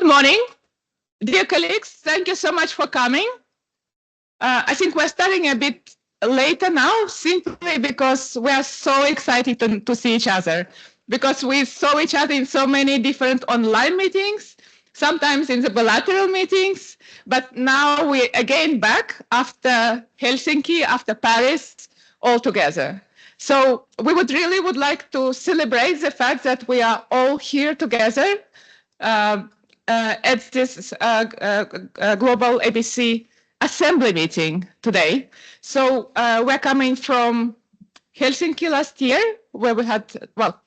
Good morning, dear colleagues. Thank you so much for coming. I think we're starting a bit later now, simply because we are so excited to see each other, because we saw each other in so many different online meetings, sometimes in the bilateral meetings, but now we're again back after Helsinki, after Paris, all together. So we would like to celebrate the fact that we are all here together at this GlobalABC assembly meeting today. So we're coming from Helsinki last year, where we had,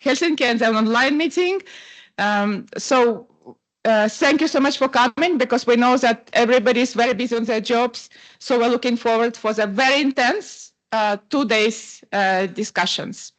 Helsinki and an online meeting. Thank you so much for coming, because we know that everybody is very busy on their jobs. So we're looking forward for the very intense 2 days discussions.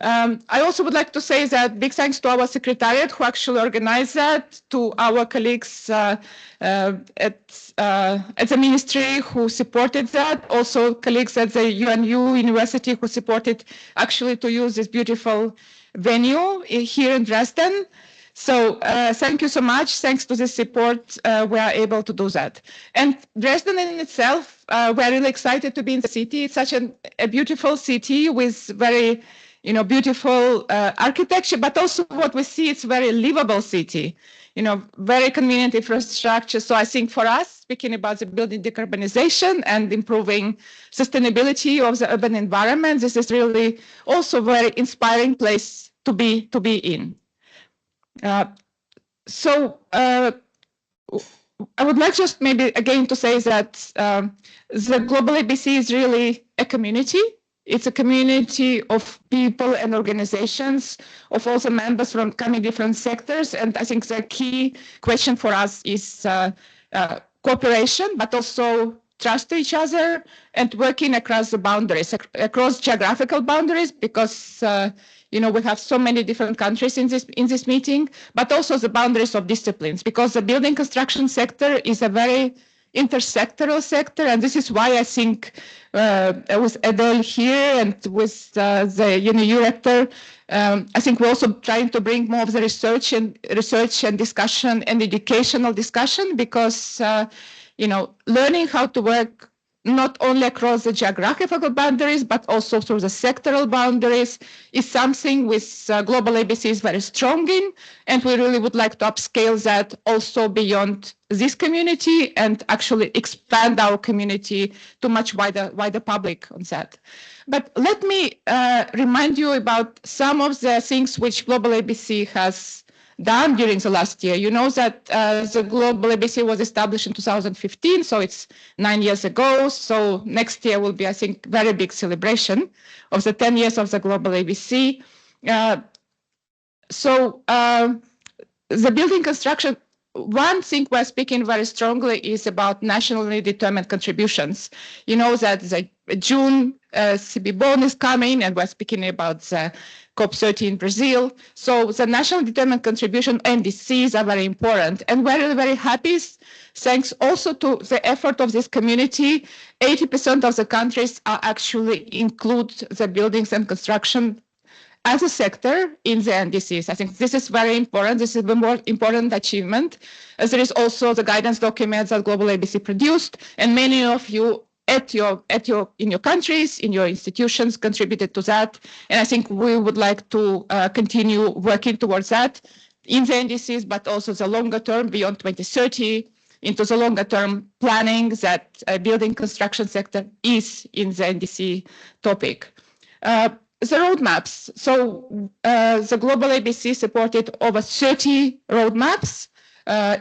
I also would like to say that big thanks to our Secretariat who actually organized that, to our colleagues at the ministry who supported that, also colleagues at the UNU University who supported actually to use this beautiful venue here in Dresden. So thank you so much. Thanks to this support, we are able to do that. And Dresden in itself, we're really excited to be in the city. It's such a beautiful city with very beautiful architecture, but also what we see, it's a very livable city, very convenient infrastructure. So I think for us, speaking about the building decarbonization and improving sustainability of the urban environment, this is really also a very inspiring place to be in. I would like just maybe again to say that the GlobalABC is really a community. It's a community of people and organizations, of all the members from coming different sectors. And I think the key question for us is cooperation, but also trust each other and working across the boundaries, across geographical boundaries, because we have so many different countries in this meeting, but also the boundaries of disciplines, because the building construction sector is a very intersectoral sector, and this is why I think with Adele here and with the Rector, I think we're also trying to bring more of the research and discussion and educational discussion, because learning how to work not only across the geographical boundaries, but also through the sectoral boundaries is something which GlobalABC is very strong in, and we really would like to upscale that also beyond this community and actually expand our community to much wider public on that. But let me remind you about some of the things which GlobalABC has done during the last year. You know that the GlobalABC was established in 2015, so it's 9 years ago. So next year will be, I think, very big celebration of the 10 years of the GlobalABC. The building construction, one thing we're speaking very strongly is about nationally determined contributions. You know that the June CB bond is coming, and we're speaking about the COP28 in Brazil. So the nationally determined contribution NDCs are very important, and we're really very happy. Thanks also to the effort of this community, 80% of the countries are actually include the buildings and construction as a sector in the NDCs. I think this is very important. This is the more important achievement, as there is also the guidance documents that GlobalABC produced, and many of you in your countries, in your institutions contributed to that. And I think we would like to continue working towards that in the NDCs, but also the longer term, beyond 2030, into the longer term planning that building construction sector is in the NDC topic. The roadmaps. So the GlobalABC supported over 30 roadmaps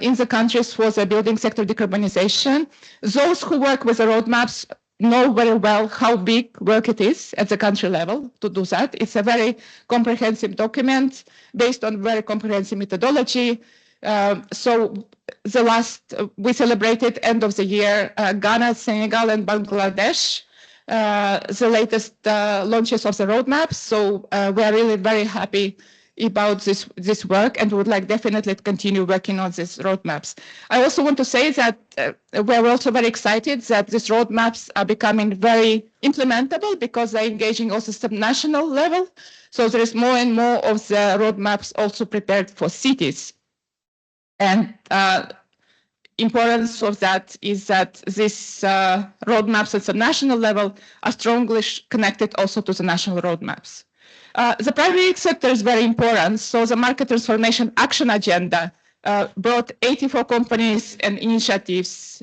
in the countries for the building sector decarbonization. Those who work with the roadmaps know very well how big work it is at the country level to do that. It's a very comprehensive document based on very comprehensive methodology. We celebrated end of the year Ghana, Senegal, and Bangladesh, the latest launches of the roadmaps. So we are really very happy about this work, and would like definitely to continue working on these roadmaps. I also want to say that we're also very excited that these roadmaps are becoming very implementable, because they're engaging also subnational level. So there is more and more of the roadmaps also prepared for cities. And importance of that is that these roadmaps at the national level are strongly connected also to the national roadmaps. The private sector is very important. So the Market Transformation Action Agenda brought 84 companies and initiatives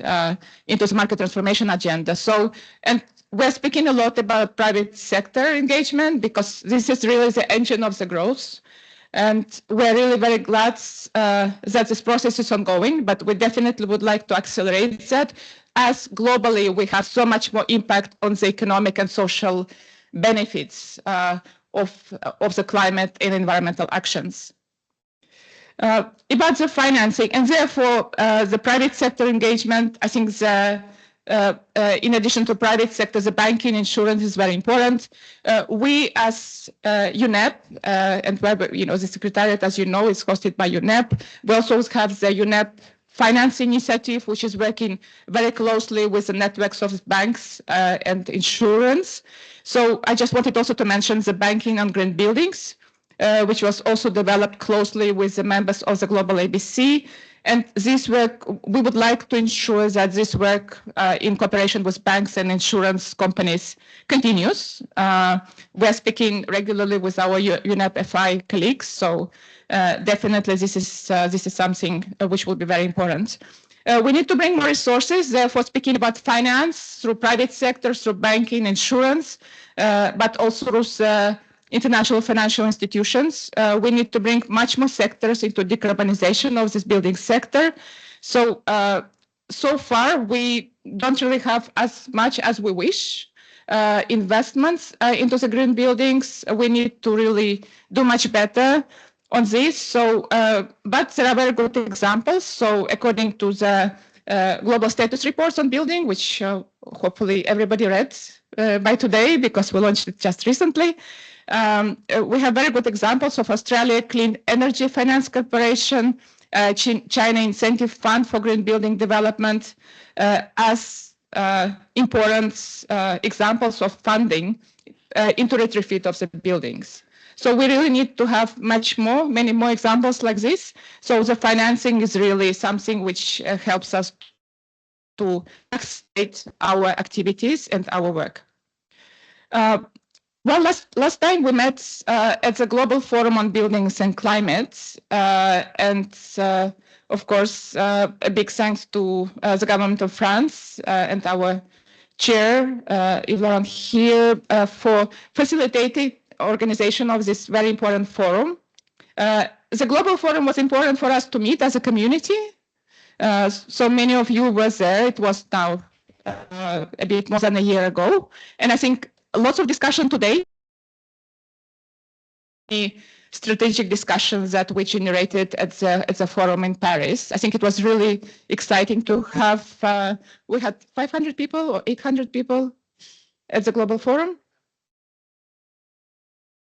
into the Market Transformation Agenda. So, and we're speaking a lot about private sector engagement because this is really the engine of the growth. And we're really very glad that this process is ongoing, but we definitely would like to accelerate that, as globally we have so much more impact on the economic and social benefits of the climate and environmental actions. About the financing, and therefore the private sector engagement, I think in addition to private sector, the banking, insurance is very important. We as UNEP, and the Secretariat, as you know, is hosted by UNEP. We also have the UNEP Finance Initiative, which is working very closely with the networks of banks and insurance. So I just wanted also to mention the banking on green buildings, which was also developed closely with the members of the GlobalABC. And this work, we would like to ensure that this work in cooperation with banks and insurance companies continues. We're speaking regularly with our UNEP FI colleagues, so definitely this is something which will be very important. We need to bring more resources, therefore speaking about finance through private sector, through banking, insurance, but also through international financial institutions. We need to bring much more sectors into decarbonization of this building sector. So, so far, we don't really have as much as we wish investments into the green buildings. We need to really do much better on this. So, but there are very good examples. So according to the global status reports on building, which hopefully everybody read by today because we launched it just recently, we have very good examples of Australia Clean Energy Finance Corporation, China Incentive Fund for Green Building Development as important examples of funding into retrofit of the buildings. So we really need to have many more examples like this. So the financing is really something which helps us to accelerate our activities and our work. Well, last time we met at the Global Forum on Buildings and Climate, and of course, a big thanks to the government of France and our chair, Yves here, for facilitating organization of this very important forum. The Global Forum was important for us to meet as a community. So many of you were there. It was now a bit more than a year ago. And I think lots of discussion today, strategic discussions that we generated at the forum in Paris. I think it was really exciting to have, we had 500 people or 800 people at the Global Forum.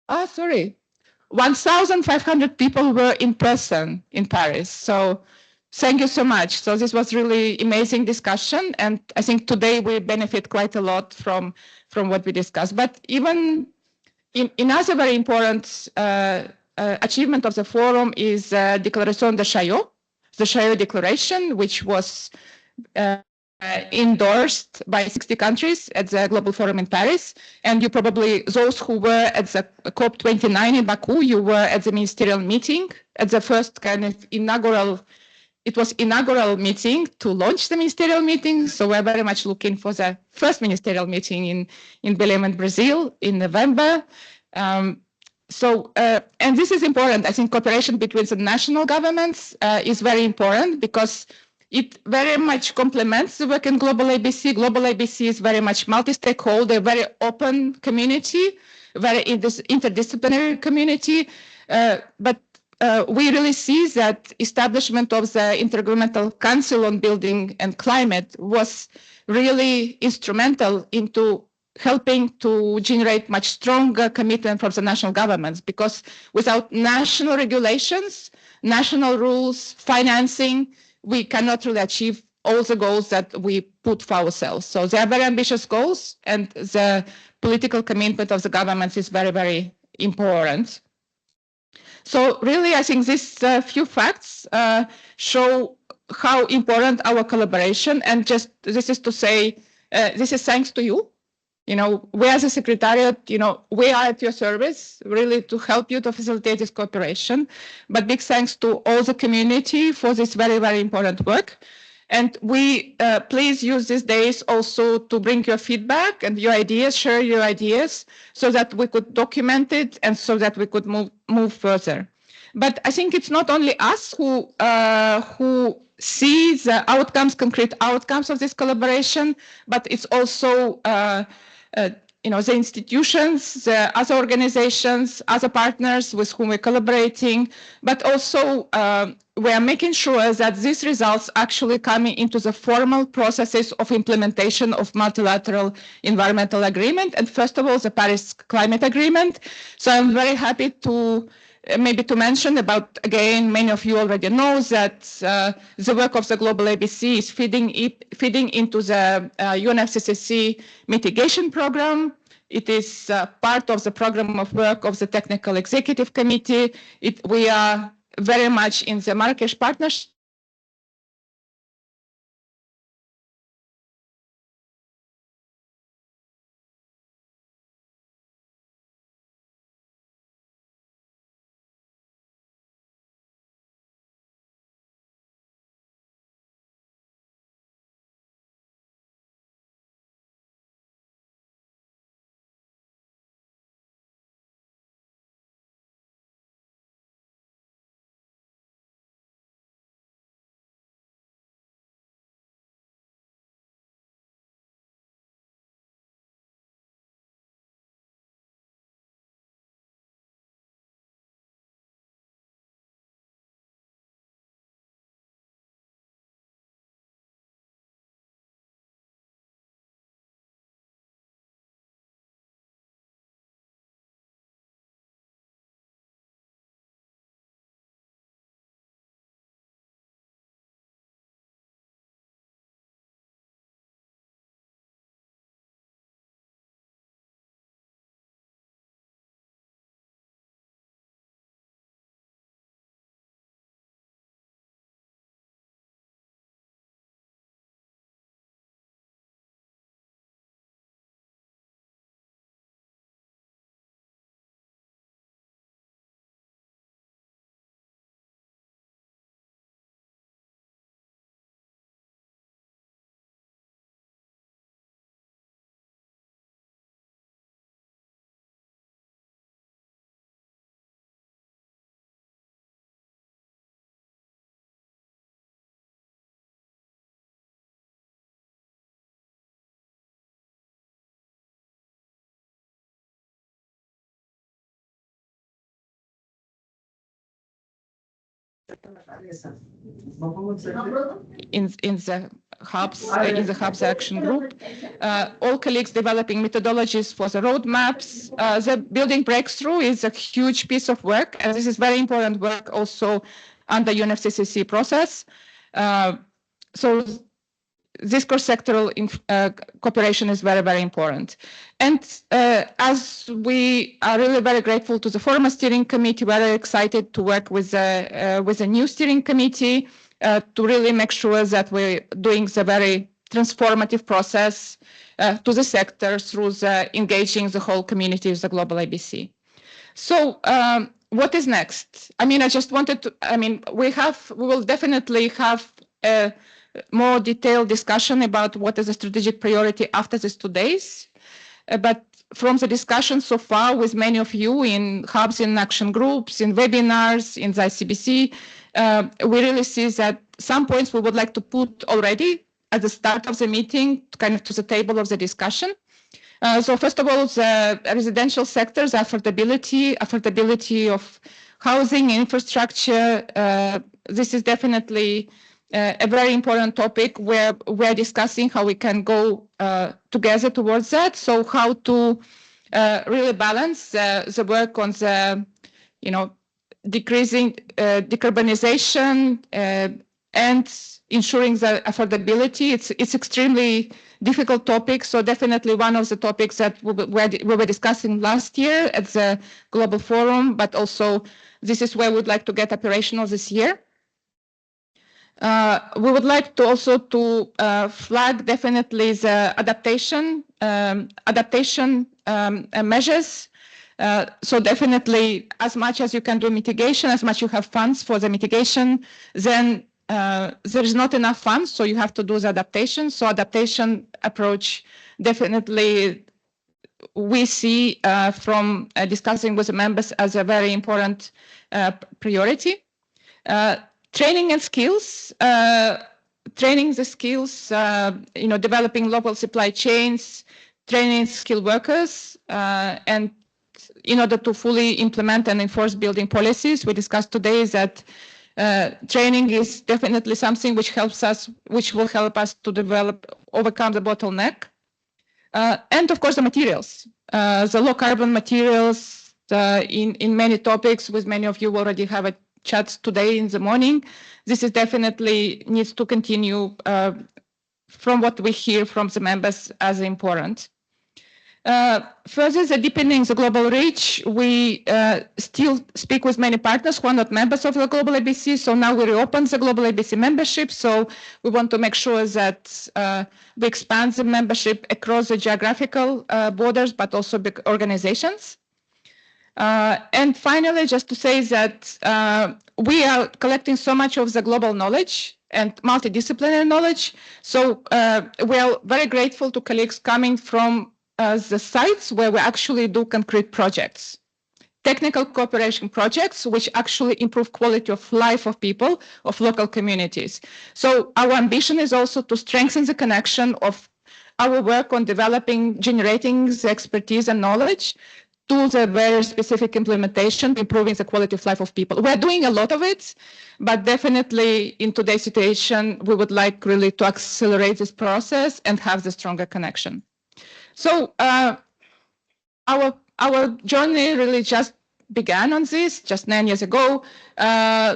Ah, sorry, 1,500 people were in person in Paris. So thank you so much. So this was really amazing discussion. And I think today we benefit quite a lot from what we discussed. But even in other very important achievement of the forum is Déclaration de Chaillot, the Chaillot Declaration, which was endorsed by 60 countries at the Global Forum in Paris. And you probably, those who were at the COP29 in Baku, you were at the ministerial meeting, at the first kind of inaugural meeting to launch the ministerial meeting. So we're very much looking for the first ministerial meeting in Belém in Brazil in November. And this is important. I think cooperation between the national governments is very important because it very much complements the work in GlobalABC. GlobalABC is very much multi-stakeholder, very open community, very interdisciplinary community. But we really see that establishment of the Intergovernmental Council on Building and Climate was really instrumental into helping to generate much stronger commitment from the national governments, because without national regulations, national rules, financing, we cannot really achieve all the goals that we put for ourselves. So they are very ambitious goals, and the political commitment of the governments is very, very important. So really, I think these few facts show how important our collaboration, and just this is to say, this is thanks to you. You know, we as a Secretariat, you know, we are at your service really to help you to facilitate this cooperation. But big thanks to all the community for this very, very important work. And we please use these days also to bring your feedback and your ideas, share your ideas, so that we could document it and so that we could move further. But I think it's not only us who see the outcomes, concrete outcomes of this collaboration, but it's also you know, the institutions, the other organizations, other partners with whom we're collaborating, but also we are making sure that these results actually come into the formal processes of implementation of multilateral environmental agreement, and first of all, the Paris Climate Agreement. So I'm very happy to maybe to mention about, again, many of you already know that the work of the GlobalABC is feeding into the UNFCCC mitigation program. It is part of the program of work of the Technical Executive Committee. We are very much in the Marrakesh partnership. In the hubs action group, all colleagues developing methodologies for the roadmaps. The building breakthrough is a huge piece of work, and this is very important work also under UNFCCC process. So this cross-sectoral cooperation is very, very important. And as we are really very grateful to the former steering committee, we're very excited to work with the new steering committee to really make sure that we're doing the very transformative process to the sector through engaging the whole community of the GlobalABC. So what is next? I mean, I just wanted to, I mean, we will definitely have a more detailed discussion about what is a strategic priority after these 2 days. But from the discussion so far with many of you in hubs, in action groups, in webinars, in the ICBC, we really see that some points we would like to put already at the start of the meeting, kind of to the table of the discussion. So first of all, the residential sectors, affordability of housing, infrastructure. This is definitely a very important topic where we're discussing how we can go together towards that. So how to really balance the work on the, decreasing decarbonization and ensuring the affordability. It's extremely difficult topic. So definitely one of the topics that we were discussing last year at the Global Forum, but also this is where we'd like to get operational this year. We would like to also flag definitely the adaptation measures. So definitely, as much as you can do mitigation, as much you have funds for the mitigation, then there is not enough funds, so you have to do the adaptation. So adaptation approach definitely we see from discussing with the members as a very important priority. Training and skills, training the skills, developing local supply chains, training skilled workers, and in order to fully implement and enforce building policies, we discussed today is that training is definitely something which will help us to overcome the bottleneck. And of course the materials, the low carbon materials in many topics, with many of you already have a chat today in the morning. This is definitely needs to continue from what we hear from the members as important. Further, the deepening the global reach, we still speak with many partners who are not members of the GlobalABC. So now we reopen the GlobalABC membership. So we want to make sure that we expand the membership across the geographical borders, but also big organizations. And finally, just to say that we are collecting so much of the global knowledge and multidisciplinary knowledge. So we are very grateful to colleagues coming from the sites where we actually do concrete projects, technical cooperation projects, which actually improve quality of life of people, of local communities. So our ambition is also to strengthen the connection of our work on generating the expertise and knowledge to the very specific implementation, improving the quality of life of people. We're doing a lot of it, but definitely in today's situation, we would like really to accelerate this process and have the stronger connection. So our journey really just began on this just 9 years ago.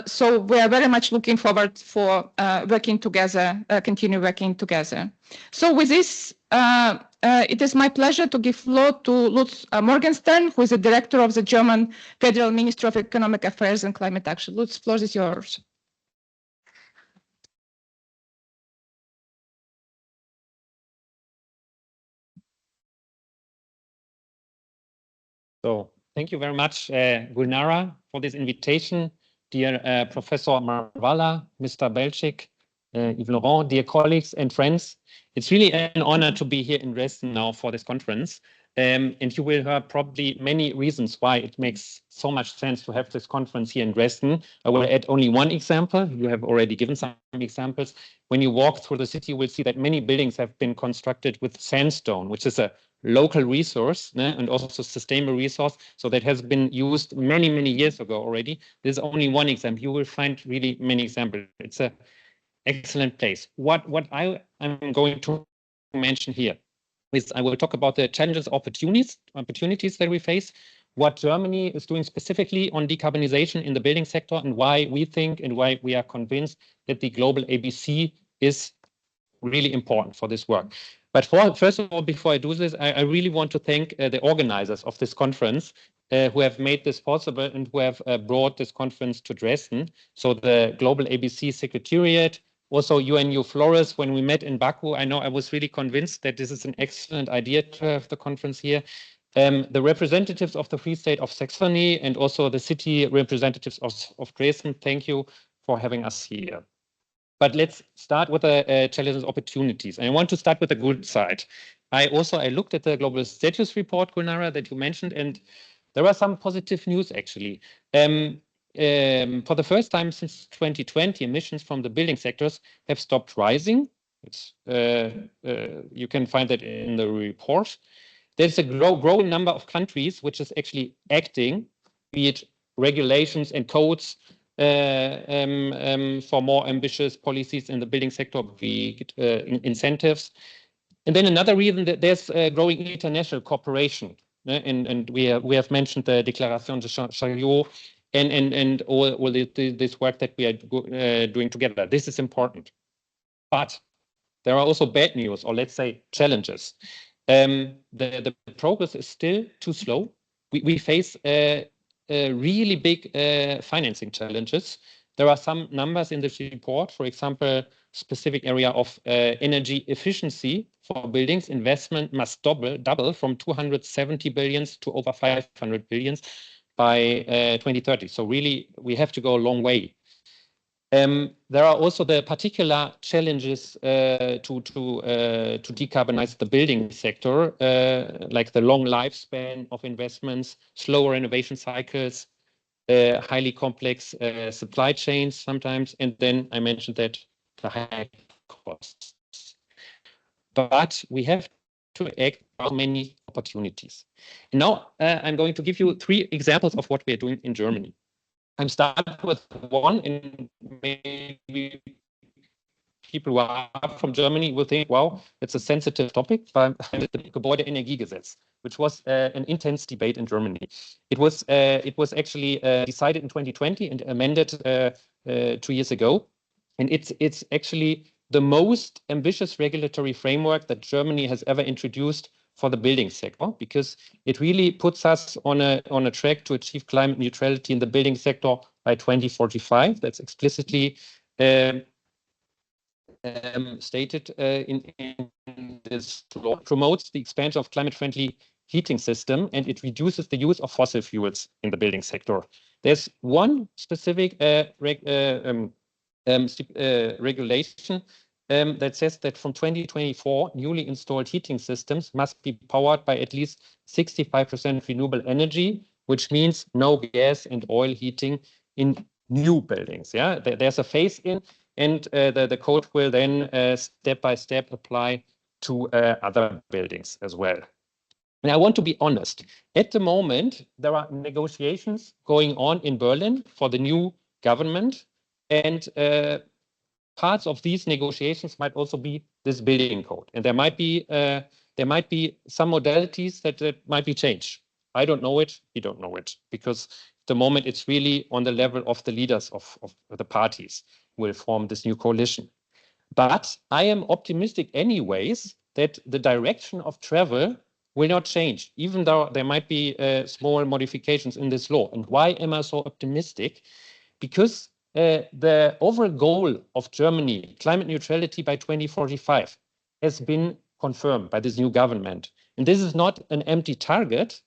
So we are very much looking forward for working together, continue working together. So with this, it is my pleasure to give floor to Lutz Morgenstern, who is the director of the German Federal Ministry of Economic Affairs and Climate Action. Lutz, floor is yours. So thank you very much, Gulnara, for this invitation. Dear Professor Marwala, Mr. Belcik, Yves Laurent, dear colleagues and friends, it's really an honor to be here in Dresden now for this conference. And you will hear probably many reasons why it makes so much sense to have this conference here in Dresden. I will add only one example. You have already given some examples. When you walk through the city, you will see that many buildings have been constructed with sandstone, which is a local resource and also sustainable resource. So that has been used many, many years ago already. This is only one example. You will find really many examples. It's an excellent place. What I am going to mention here is I will talk about the challenges, opportunities that we face, what Germany is doing specifically on decarbonization in the building sector, and why we think and why we are convinced that the GlobalABC is really important for this work. But first of all, before I do this, I really want to thank the organizers of this conference who have made this possible and who have brought this conference to Dresden. So the GlobalABC Secretariat, also UNU Flores, when we met in Baku, I know I was really convinced that this is an excellent idea to have the conference here. The representatives of the Free State of Saxony and also the city representatives of Dresden, thank you for having us here. But let's start with the challenges and opportunities. And I want to start with the good side. I looked at the Global Status Report, Gulnara, that you mentioned, and there are some positive news, actually. For the first time since 2020, emissions from the building sectors have stopped rising. You can find that in the report. There's a growing number of countries which is actually acting, be it regulations and codes, for more ambitious policies in the building sector, be it incentives. And then another reason that there's growing international cooperation. And we have mentioned the Déclaration de Chariot and all this work that we are doing together. This is important. But there are also bad news, or let's say challenges. The progress is still too slow. We face really big financing challenges. There are some numbers in this report, for example, specific area of energy efficiency for buildings. Investment must double from 270 billions to over 500 billions by 2030. So really, we have to go a long way. There are also the particular challenges to decarbonize the building sector, like the long lifespan of investments, slower innovation cycles, highly complex supply chains sometimes, and then I mentioned that the high costs. But we have to act on many opportunities. And now I'm going to give you 3 examples of what we are doing in Germany. I'm starting with one, and maybe people who are from Germany will think, wow, it's a sensitive topic, but the Gebäudeenergiegesetz, which was an intense debate in Germany. It was actually decided in 2020 and amended 2 years ago. And it's actually the most ambitious regulatory framework that Germany has ever introduced for the building sector, because it really puts us on a track to achieve climate neutrality in the building sector by 2045. That's explicitly stated in this law. Promotes the expansion of climate-friendly heating system, and it reduces the use of fossil fuels in the building sector. There's one specific regulation that says that from 2024, newly installed heating systems must be powered by at least 65% renewable energy, which means no gas and oil heating in new buildings. Yeah, there's a phase-in, and the code will then step by step apply to other buildings as well. And I want to be honest. At the moment, there are negotiations going on in Berlin for the new government, and parts of these negotiations might also be this building code, and there might be some modalities that might be changed. I don't know it. We don't know it, because at the moment it's really on the level of the leaders of the parties who will form this new coalition. But I am optimistic anyways that the direction of travel will not change, even though there might be small modifications in this law. And why am I so optimistic? Because the overall goal of Germany, climate neutrality by 2045, has been confirmed by this new government. And this is not an empty target,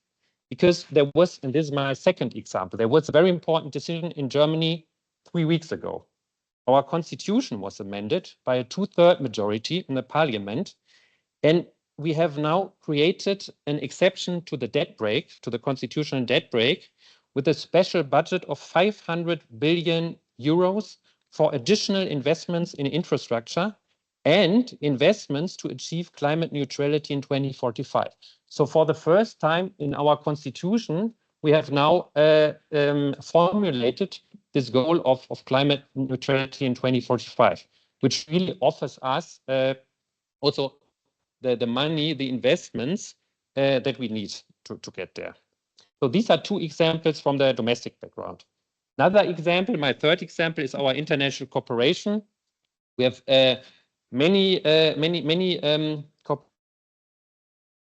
because there was, and this is my second example, there was a very important decision in Germany 3 weeks ago. Our constitution was amended by a 2/3 majority in the parliament, and we have now created an exception to the debt brake, to the constitutional debt brake, with a special budget of 500 billion euros for additional investments in infrastructure and investments to achieve climate neutrality in 2045. So for the first time in our constitution, we have now formulated this goal of climate neutrality in 2045, which really offers us also the money, the investments that we need to get there. So these are 2 examples from the domestic background. Another example, my third example, is our international cooperation. We have many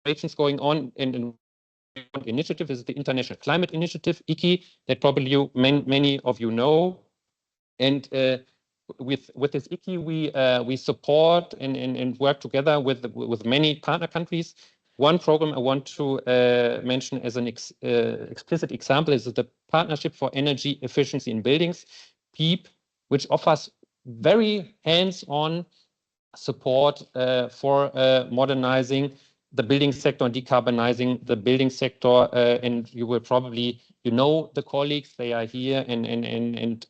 cooperations going on, and initiative is the International Climate Initiative, ICI, that probably many of you know. And with this ICI, we support and work together with many partner countries. One program I want to mention as an explicit example is the Partnership for Energy Efficiency in Buildings, PEEP, which offers very hands-on support for modernizing the building sector and decarbonizing the building sector. And you will probably, you know the colleagues, they are here, and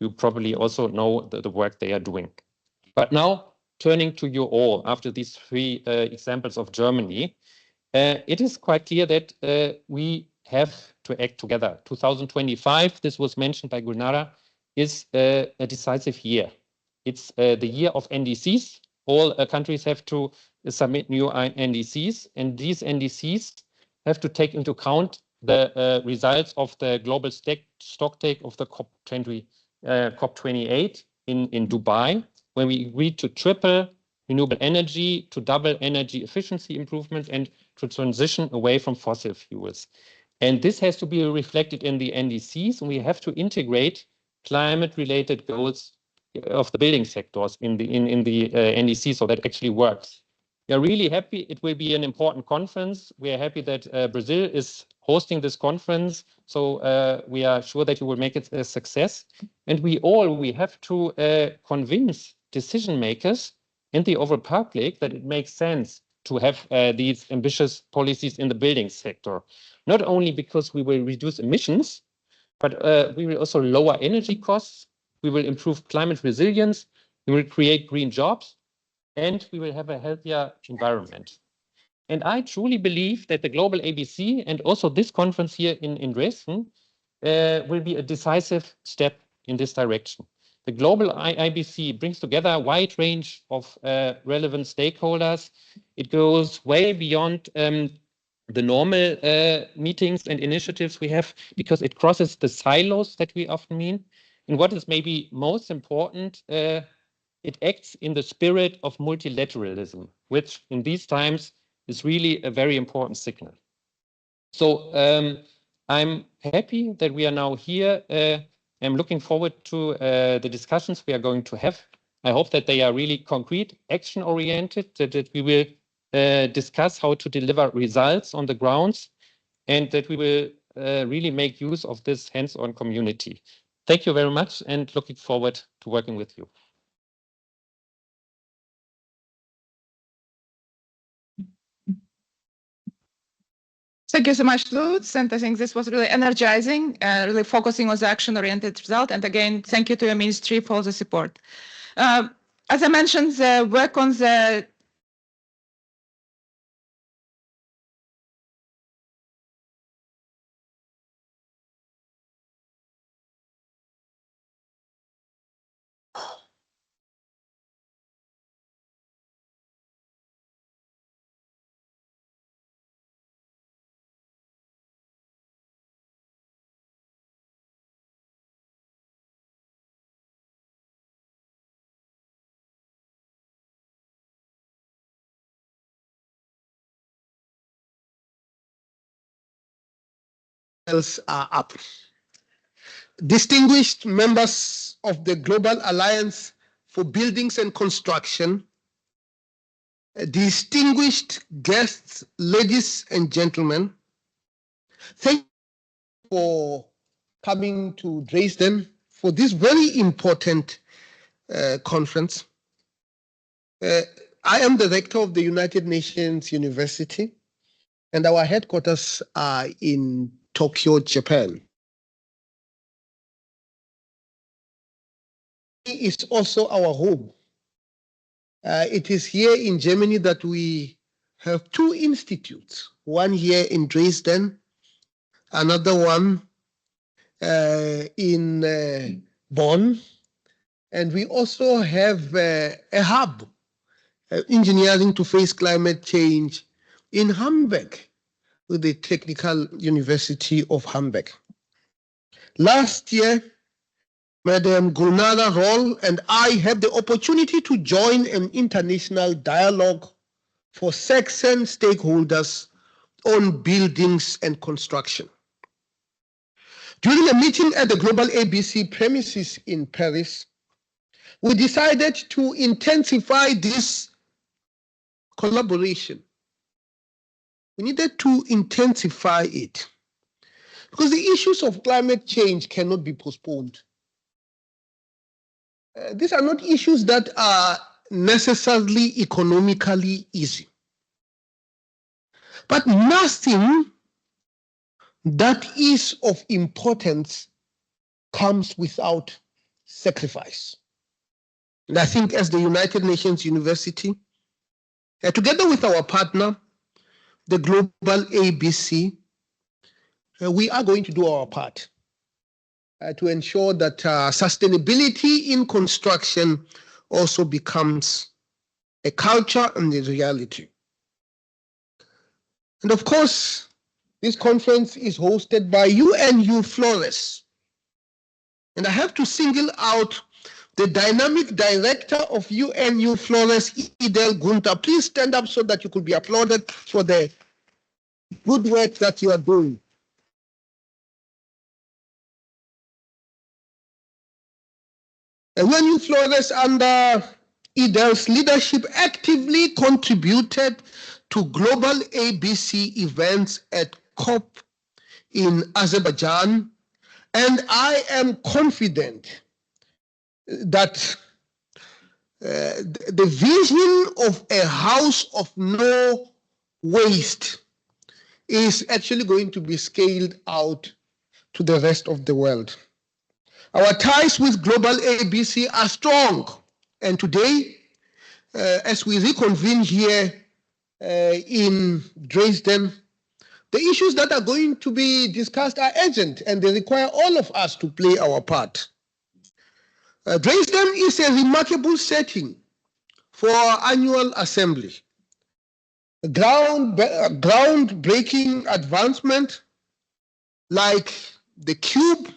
you probably also know the work they are doing. But now, turning to you all, after these 3 examples of Germany, it is quite clear that we have to act together. 2025, this was mentioned by Gulnara, is a decisive year. It's the year of NDCs. All countries have to submit new NDCs, and these NDCs have to take into account the results of the global stocktake of the COP28 in Dubai. when we agreed to triple renewable energy, to double energy efficiency improvements, and to transition away from fossil fuels. And this has to be reflected in the NDCs, and we have to integrate climate-related goals of the building sectors in the NDC, so that actually works. We are really happy. It will be an important conference. We are happy that Brazil is hosting this conference. So we are sure that you will make it a success. And we have to convince decision makers and the overall public that it makes sense to have these ambitious policies in the building sector. Not only because we will reduce emissions, but we will also lower energy costs. We will improve climate resilience. We will create green jobs, and we will have a healthier environment. And I truly believe that the GlobalABC and also this conference here in Dresden will be a decisive step in this direction. The GlobalABC brings together a wide range of relevant stakeholders. It goes way beyond the normal meetings and initiatives we have, because it crosses the silos that we often mean. And what is maybe most important, it acts in the spirit of multilateralism, which in these times is really a very important signal. So I'm happy that we are now here. I'm looking forward to the discussions we are going to have. I hope that they are really concrete, action-oriented, that we will discuss how to deliver results on the grounds, and that we will really make use of this hands-on community. Thank you very much, and looking forward to working with you. Thank you so much, Lutz. And I think this was really energizing, really focusing on the action-oriented result. And again, thank you to your ministry for the support. As I mentioned, the work on the are up. Distinguished members of the Global Alliance for Buildings and Construction, distinguished guests, ladies and gentlemen, thank you for coming to Dresden for this very important conference. I am the rector of the United Nations University, and our headquarters are in Tokyo, Japan. It's also our home. It is here in Germany that we have two institutes, one here in Dresden, another one in Bonn, and we also have a hub, engineering to face climate change, in Hamburg, with the Technical University of Hamburg. Last year, Madam Gulnara Roll and I had the opportunity to join an international dialogue for Saxon stakeholders on buildings and construction. During a meeting at the GlobalABC premises in Paris, we decided to intensify this collaboration. We needed to intensify it because the issues of climate change cannot be postponed. These are not issues that are necessarily economically easy. But nothing that is of importance comes without sacrifice. And I think as the United Nations University, together with our partner, the GlobalABC, we are going to do our part to ensure that sustainability in construction also becomes a culture and a reality. And of course, this conference is hosted by UNU Flores. And I have to single out the dynamic director of UNU Flores, Idel Gunta. Please stand up so that you could be applauded for the good work that you are doing. And UNU Flores, under Idel's leadership, actively contributed to GlobalABC events at COP in Azerbaijan, and I am confident that the vision of a house of no waste is actually going to be scaled out to the rest of the world. Our ties with GlobalABC are strong, and today, as we reconvene here in Dresden, the issues that are going to be discussed are urgent, and they require all of us to play our part. Dresden is a remarkable setting for our annual assembly. Groundbreaking advancement like the Cube,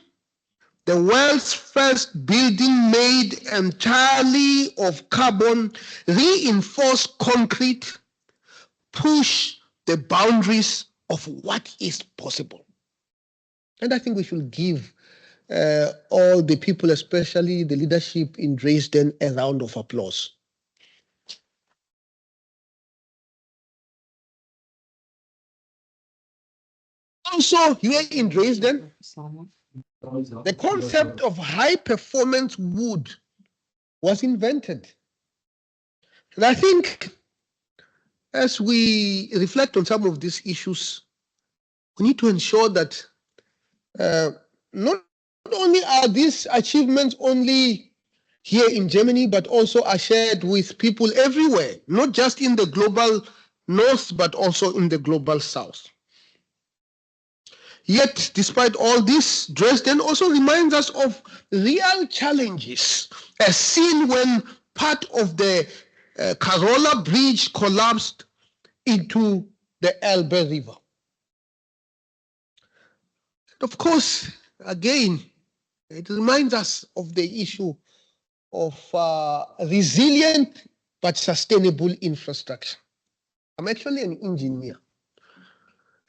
the world's first building made entirely of carbon, reinforced concrete, push the boundaries of what is possible. And I think we should give all the people, especially the leadership in Dresden, a round of applause. Also, here in Dresden, the concept of high-performance wood was invented. And I think as we reflect on some of these issues, we need to ensure that not only are these achievements only here in Germany, but also are shared with people everywhere, not just in the global north, but also in the global south. Yet, despite all this, Dresden also reminds us of real challenges, as seen when part of the Carola Bridge collapsed into the Elbe River. Of course, again, it reminds us of the issue of resilient but sustainable infrastructure. I'm actually an engineer.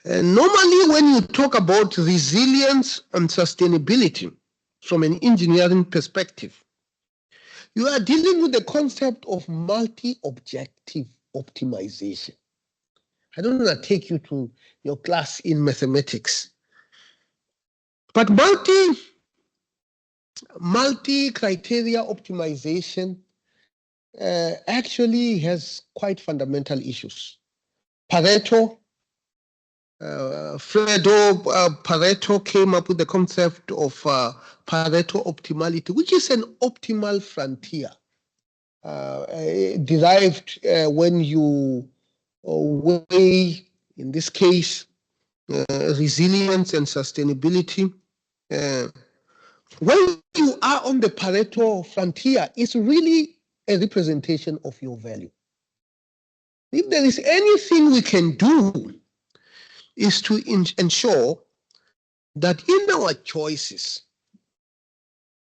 And normally when you talk about resilience and sustainability from an engineering perspective, you are dealing with the concept of multi-objective optimization. I don't want to take you to your class in mathematics, but multi-criteria optimization actually has quite fundamental issues. Pareto came up with the concept of Pareto optimality, which is an optimal frontier derived when you weigh, in this case, resilience and sustainability. When you are on the Pareto frontier, it's really a representation of your value. If there is anything we can do, is to ensure that in our choices,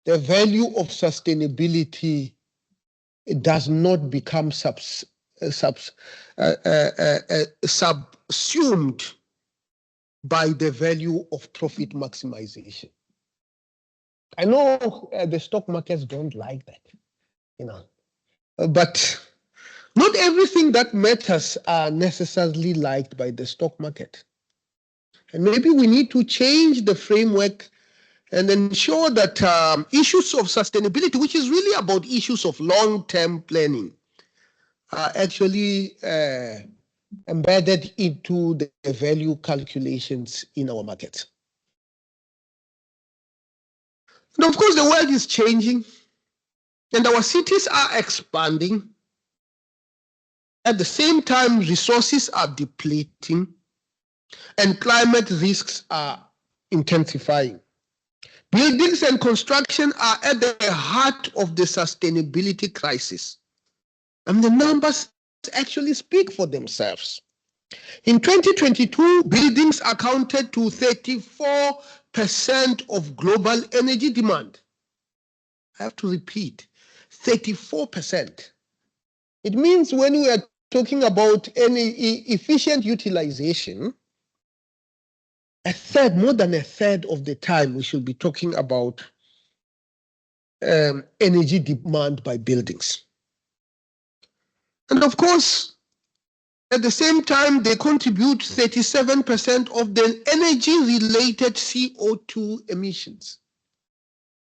the value of sustainability does not become subsumed by the value of profit maximization. I know the stock markets don't like that, but not everything that matters are necessarily liked by the stock market. And maybe we need to change the framework and ensure that issues of sustainability, which is really about issues of long-term planning, are actually embedded into the value calculations in our markets. And of course, the world is changing, and our cities are expanding. At the same time, resources are depleting, and climate risks are intensifying. Buildings and construction are at the heart of the sustainability crisis. And the numbers actually speak for themselves. In 2022, buildings accounted to 34% of global energy demand. I have to repeat, 34%. It means when we are talking about any efficient utilization, more than a third of the time, we should be talking about energy demand by buildings. And of course, at the same time, they contribute 37% of the energy-related CO2 emissions.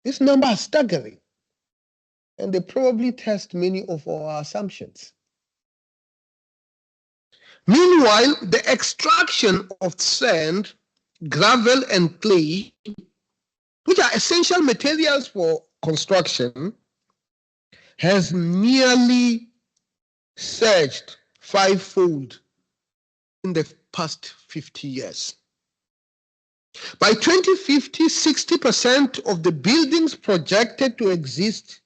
This number is staggering, and they probably test many of our assumptions. Meanwhile, the extraction of sand, gravel, and clay, which are essential materials for construction, has nearly surged fivefold in the past 50 years. By 2050, 60% of the buildings projected to exist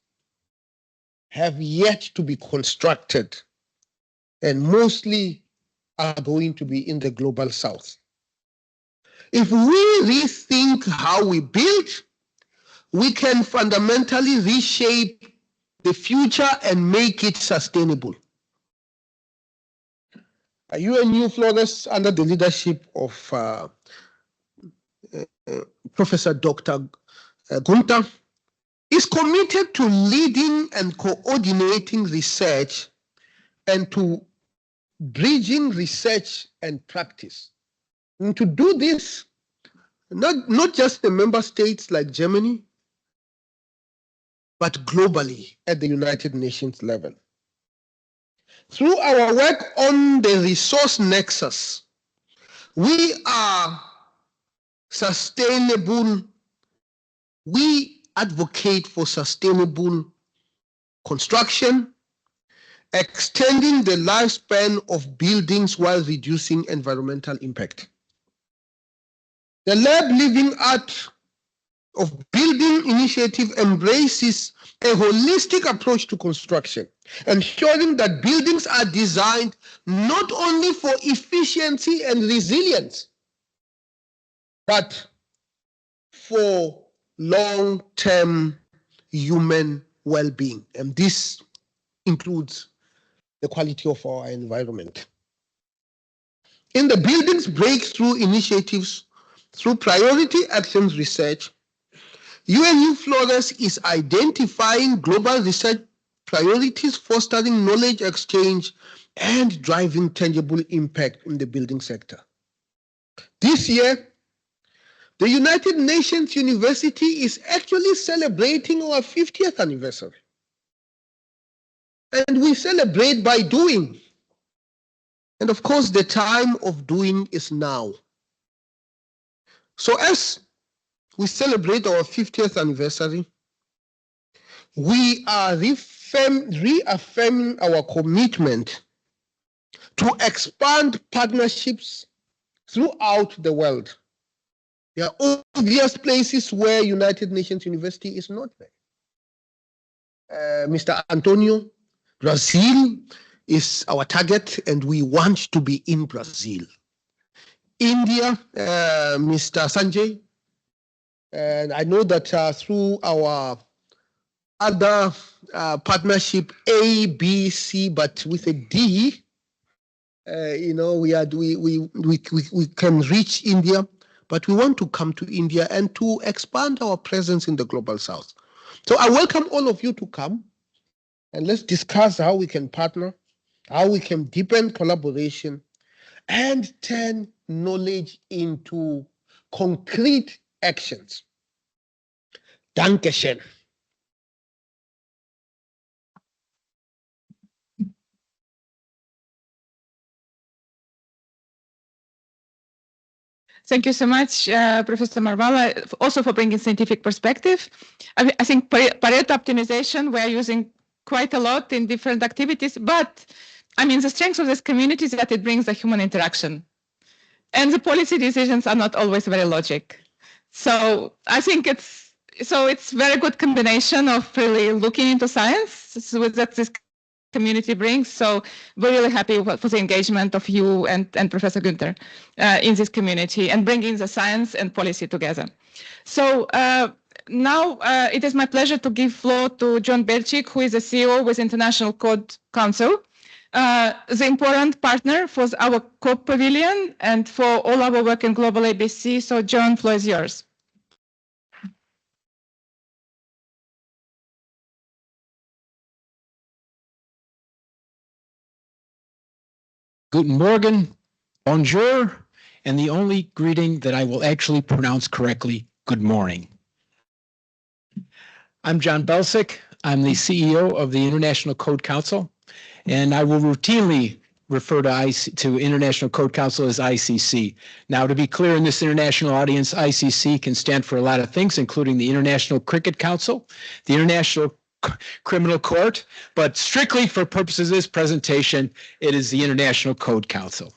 have yet to be constructed, and mostly are going to be in the global south. If we rethink how we build, we can fundamentally reshape the future and make it sustainable. UNU Flores, under the leadership of Professor Dr. Gunther, is committed to leading and coordinating research and to bridging research and practice. And to do this, not just the member states like Germany, but globally at the United Nations level. Through our work on the resource nexus, we advocate for sustainable construction, extending the lifespan of buildings while reducing environmental impact. The Lab Living Art of Building initiative embraces a holistic approach to construction, ensuring that buildings are designed not only for efficiency and resilience, but for long-term human well-being. And this includes the quality of our environment. In the Buildings Breakthrough Initiatives, through Priority Actions Research, UNU Flores is identifying global research priorities, fostering knowledge exchange, and driving tangible impact in the building sector. This year, the United Nations University is actually celebrating our 50th anniversary. And we celebrate by doing. And of course, the time of doing is now. So as we celebrate our 50th anniversary, we are reaffirming our commitment to expand partnerships throughout the world. There are obvious places where United Nations University is not there. Mr. Antonio, Brazil is our target, and we want to be in Brazil. India, Mr. Sanjay, and I know that through our other partnership, A, B, C, but with a D, we can reach India, but we want to come to India and to expand our presence in the global south. So I welcome all of you to come, and let's discuss how we can partner, how we can deepen collaboration, and turn knowledge into concrete actions. Dankeschön. Thank you so much, Professor Marwala, also for bringing scientific perspective. I think Pareto optimization, we're using quite a lot in different activities, but I mean, the strength of this community is that it brings the human interaction. And the policy decisions are not always very logic. So I think it's very good combination of really looking into science that this community brings. So we're really happy for the engagement of you and Professor Günther in this community and bringing the science and policy together. So Now it is my pleasure to give floor to John Belcik, who is the CEO with International Code Council, the important partner for our COP Pavilion and for all our work in GlobalABC. So John, floor is yours. Guten Morgen, bonjour, and the only greeting that I will actually pronounce correctly, good morning. I'm John Belcik. I'm the CEO of the International Code Council, and I will routinely refer to International Code Council as ICC. Now, to be clear, in this international audience, ICC can stand for a lot of things, including the International Cricket Council, the International Criminal Court, but strictly for purposes of this presentation, it is the International Code Council.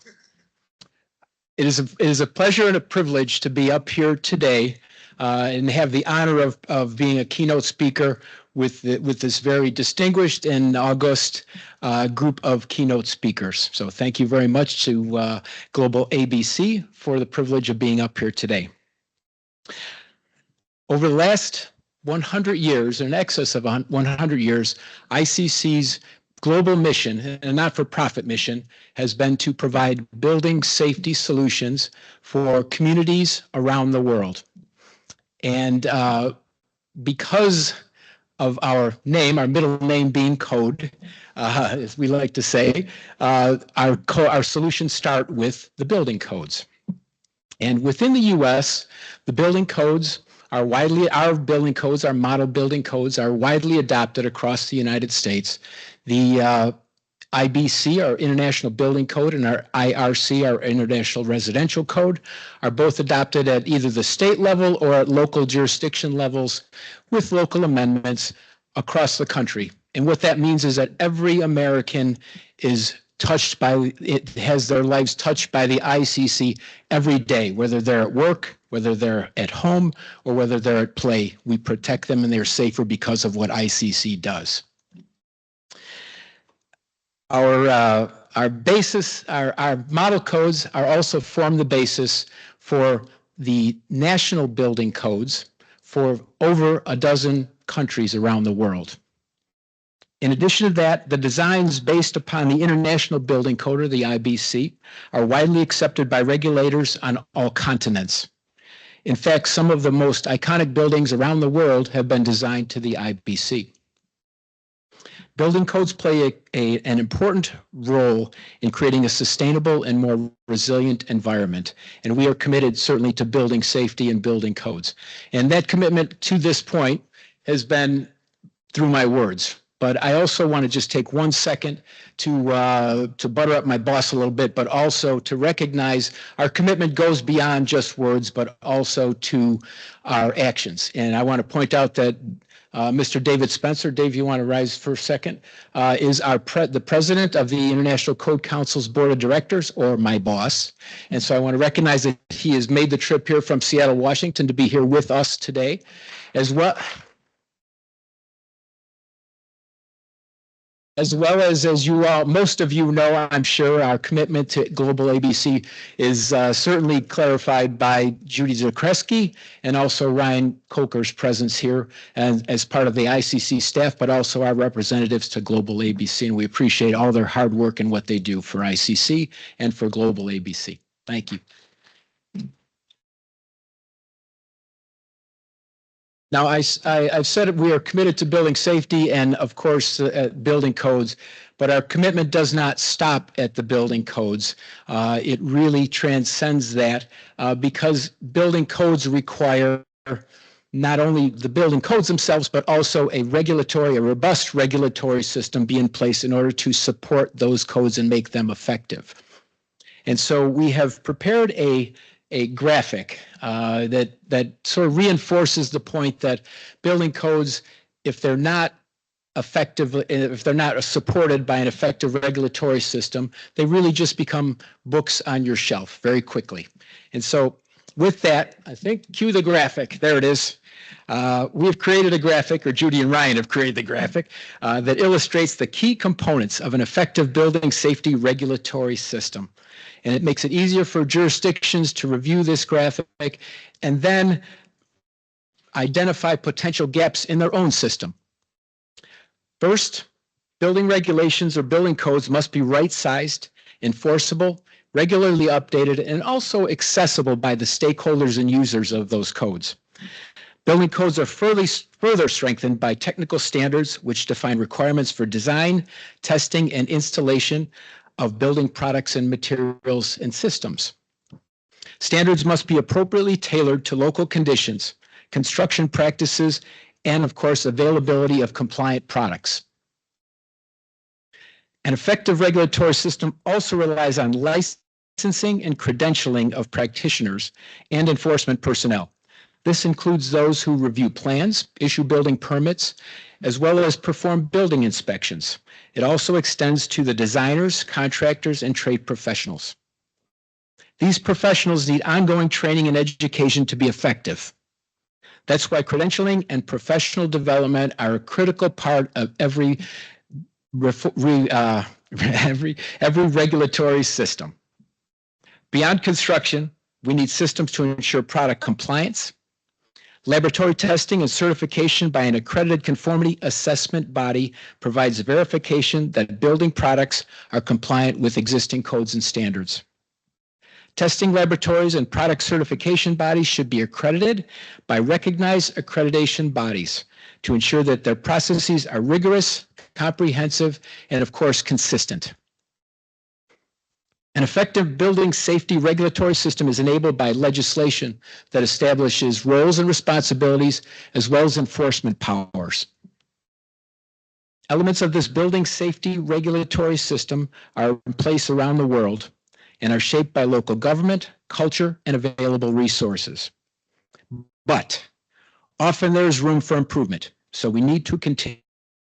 It is a pleasure and a privilege to be up here today and have the honor of being a keynote speaker with this very distinguished and august group of keynote speakers. So thank you very much to GlobalABC for the privilege of being up here today. Over the last 100 years, in excess of 100 years, ICC's global mission, a not-for-profit mission, has been to provide building safety solutions for communities around the world. And because of our name, our middle name being Code, as we like to say, our solutions start with the building codes. And within the US, the building codes our building codes, our model building codes, are widely adopted across the United States. The IBC, our International Building Code, and our IRC, our International Residential Code, are both adopted at either the state level or at local jurisdiction levels with local amendments across the country. And what that means is that every American is touched by, it has their lives touched by the ICC every day, whether they're at work, whether they're at home, or whether they're at play. We protect them and they're safer because of what ICC does. Our model codes are also form the basis for the national building codes for over a dozen countries around the world. In addition to that, the designs based upon the International Building Code, or the IBC, are widely accepted by regulators on all continents. In fact, some of the most iconic buildings around the world have been designed to the IBC. Building codes play an important role in creating a sustainable and more resilient environment, and we are committed certainly to building safety and building codes. And that commitment to this point has been through my words. But I also want to just take 1 second to butter up my boss a little bit, but also to recognize our commitment goes beyond just words, but also to our actions. And I want to point out that Mr. David Spencer, Dave, you want to rise for a second, is the president of the International Code Council's Board of Directors, or my boss. And so I want to recognize that he has made the trip here from Seattle, Washington to be here with us today as well. As well as you all, most of you know, I'm sure, our commitment to GlobalABC is certainly clarified by Judy Zakreski and also Ryan Kolker's presence here as part of the ICC staff, but also our representatives to GlobalABC. And we appreciate all their hard work and what they do for ICC and for GlobalABC. Thank you. Now, I've said we are committed to building safety and, of course, building codes, but our commitment does not stop at the building codes. It really transcends that because building codes require not only the building codes themselves, but also a robust regulatory system be in place in order to support those codes and make them effective. And so we have prepared a graphic that sort of reinforces the point that building codes, if they're not effective, if they're not supported by an effective regulatory system, they really just become books on your shelf very quickly. And so with that, I think, cue the graphic. There it is. We've created a graphic, or Judy and Ryan have created the graphic, that illustrates the key components of an effective building safety regulatory system. And it makes it easier for jurisdictions to review this graphic and then identify potential gaps in their own system. First, building regulations or building codes must be right-sized, enforceable, regularly updated, and also accessible by the stakeholders and users of those codes. Building codes are further strengthened by technical standards which define requirements for design, testing, and installation of building products and materials and systems. Standards must be appropriately tailored to local conditions, construction practices, and of course, availability of compliant products. An effective regulatory system also relies on licensing and credentialing of practitioners and enforcement personnel. This includes those who review plans, issue building permits, as well as perform building inspections. It also extends to the designers, contractors, and trade professionals. These professionals need ongoing training and education to be effective. That's why credentialing and professional development are a critical part of every regulatory system. Beyond construction, we need systems to ensure product compliance. Laboratory testing and certification by an accredited conformity assessment body provides verification that building products are compliant with existing codes and standards. Testing laboratories and product certification bodies should be accredited by recognized accreditation bodies to ensure that their processes are rigorous, comprehensive, and of course, consistent. An effective building safety regulatory system is enabled by legislation that establishes roles and responsibilities as well as enforcement powers. Elements of this building safety regulatory system are in place around the world and are shaped by local government, culture, and available resources. But often there is room for improvement, so we need to continue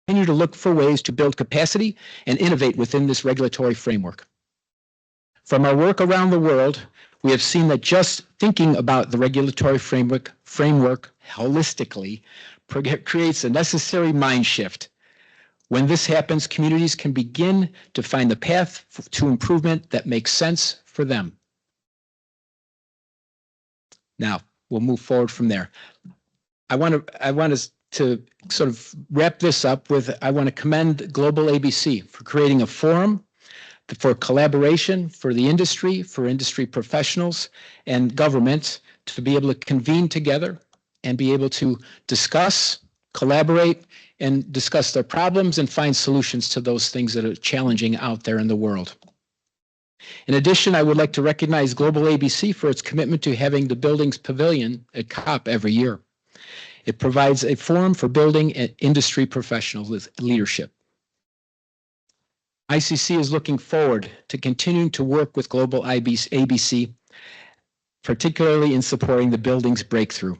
to look for ways to build capacity and innovate within this regulatory framework. From our work around the world, we have seen that just thinking about the regulatory framework holistically creates a necessary mind shift. When this happens, communities can begin to find the path to improvement that makes sense for them. Now, we'll move forward from there. I want us to sort of wrap this up with, I want to commend GlobalABC for creating a forum for collaboration for the industry, for industry professionals and governments to be able to convene together and be able to discuss, collaborate, and discuss their problems and find solutions to those things that are challenging out there in the world. In addition, I would like to recognize GlobalABC for its commitment to having the Buildings Pavilion at COP every year. It provides a forum for building and industry professionals with leadership. ICC is looking forward to continuing to work with GlobalABC, particularly in supporting the buildings breakthrough.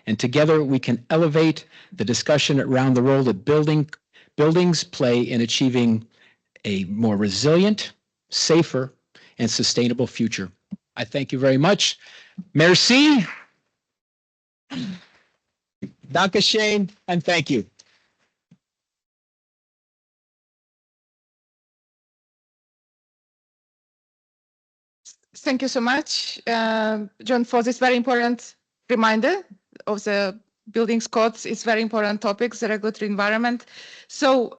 And together we can elevate the discussion around the role that buildings play in achieving a more resilient, safer, and sustainable future. I thank you very much. Merci. Dankeschön, and thank you. Thank you so much, John, for this very important reminder of the buildings codes. It's very important topics, the regulatory environment. So